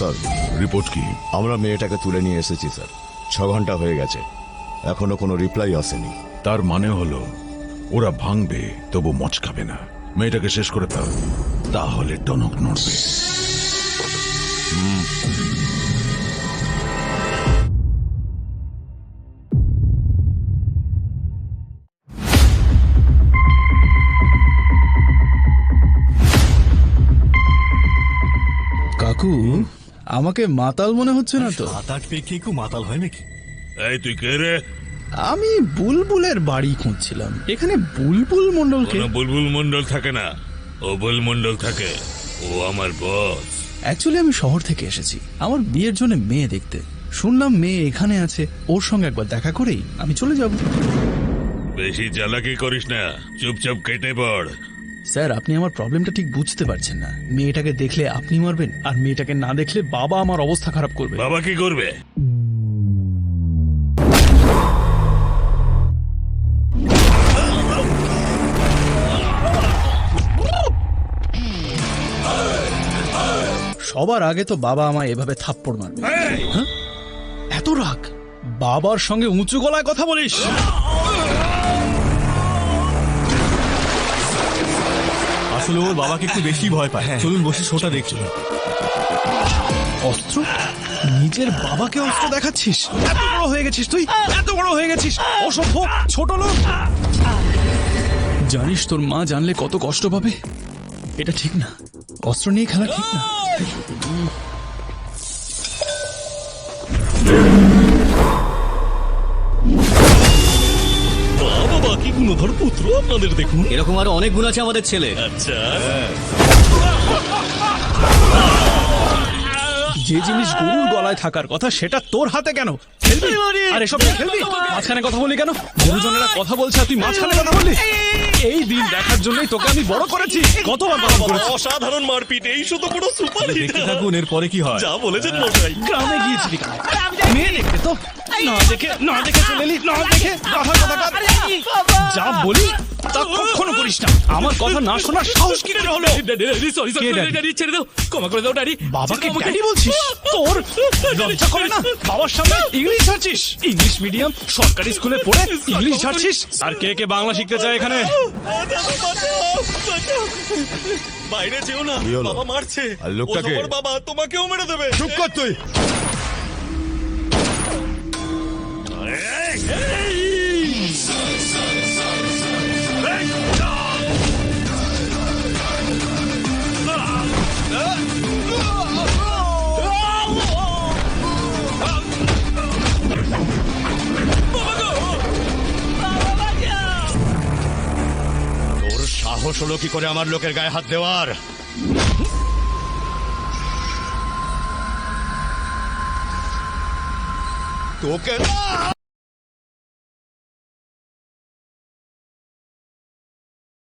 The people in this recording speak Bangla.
স্যার, রিপোর্ট কি? আমরা মেয়েটাকে তুলে নিয়ে এসেছি স্যার। 6 ঘন্টা হয়ে গেছে, এখনো কোনো রিপ্লাই আসেনি। তার মানে হলো ওরা ভাঙবে তবু মচকাবে না। মেয়েটাকে শেষ করে দাও, তাহলে টনক নড়বে। কাকু, আমাকে মাতাল মনে হচ্ছে না তো? 7-8 পেয়ে কেউ মাতাল হয় নাকি? এই তুই কে রে? আমি বুলবুলের বাড়ি খুঁজছিলাম। এখানে বুলবুল মন্ডলকে? কোনো বুলবুল মন্ডল থাকে না, অবুল মন্ডল থাকে। ও আমার বস। অ্যাকচুয়ালি আমি শহর থেকে এসেছি আমার বিয়ের জন্য মেয়ে দেখতে। শুনলাম মেয়ে এখানে আছে, ওর সঙ্গে একবার দেখা করেই আমি চলে যাব। বেশি চালাকি করিস না, চুপচাপ কেটে পড়। স্যার, আপনি আমার প্রবলেমটা ঠিক বুঝতে পারছেন না। মেয়েটাকে দেখলে আপনি মারবেন, আর মেয়েটাকে না দেখলে বাবা আমার অবস্থা খারাপ করবে। বাবা কি করবে? সবার আগে তো বাবা আমায় এভাবে থাপ্পড় মারবে। হ্যাঁ? এত রাগ? বাবার সঙ্গে উঁচু গলায় কথা বলিস? আসলে ওর বাবাকে একটু বেশি ভয় পায়। চলুন বসে শোটা দেখছি। অস্ত্র? নিজের বাবাকে অস্ত্র দেখাচ্ছিস? এত বড় হয়ে গেছিস তুই, এত বড় হয়ে গেছিস, অসভ্য ছোট লোক। জানিস তোর মা জানলে কত কষ্ট পাবে? এটা ঠিক না, অস্ত্র নিয়ে খেলা ঠিক না। বাবা কি গুণধর পুত্র আপনাদের, দেখুন। এরকম আরো অনেক গুণ আছে আমাদের ছেলে। আচ্ছা, যে জিনিস গরুর গলায় থাকার কথা সেটা তোর হাতে কেন? খেলবি? আর এসব নিয়ে খেলবি? মাঝখানে কথা বলি কেন? গুরুজনেরা কথা বলছে আর তুই মাঝখানে কথা বললি? এই দিন দেখার জন্যই তোকে আমি বড় করেছি। কতবার বারণ করেছি? অসাধারণ মারপিট, এই শুধু পুরো সুপার হিট। দেখতে থাকুন, এর পরে কি হয়। যা বলেছেন মশাই। গ্রামে গিয়েছিলি কেন? মেয়ে দেখতে তো না দেখে চলে এলি, না দেখে গাধার কথাকার। যা বলি তা কখনো করিস না। আমার কথা না শোনার সাহস কি করে হলো? কে ড্যাডি? ছেড়ে দাও, ক্ষমা করে দাও ড্যাডি। বাবাকে ড্যাডি বলছিস? তোর লজ্জা করে না? বাবার সামনে ইংলিশ ঝাড়ছিস? ইংলিশ মিডিয়াম সরকারি স্কুলে পড়ে ইংলিশ ঝাড়ছিস? আর কে কে বাংলা শিখতে চায় এখানে? বাইরে যেও না, কি হলো? বাবা মারছে। আর লোকটাকে? ও তোমার বাবা, তোমাকেও মেরে দেবে। চুপ কর তুই। তোর সাহস হলো কি করে আমার লোকের গায়ে হাত দেওয়ার? তোকে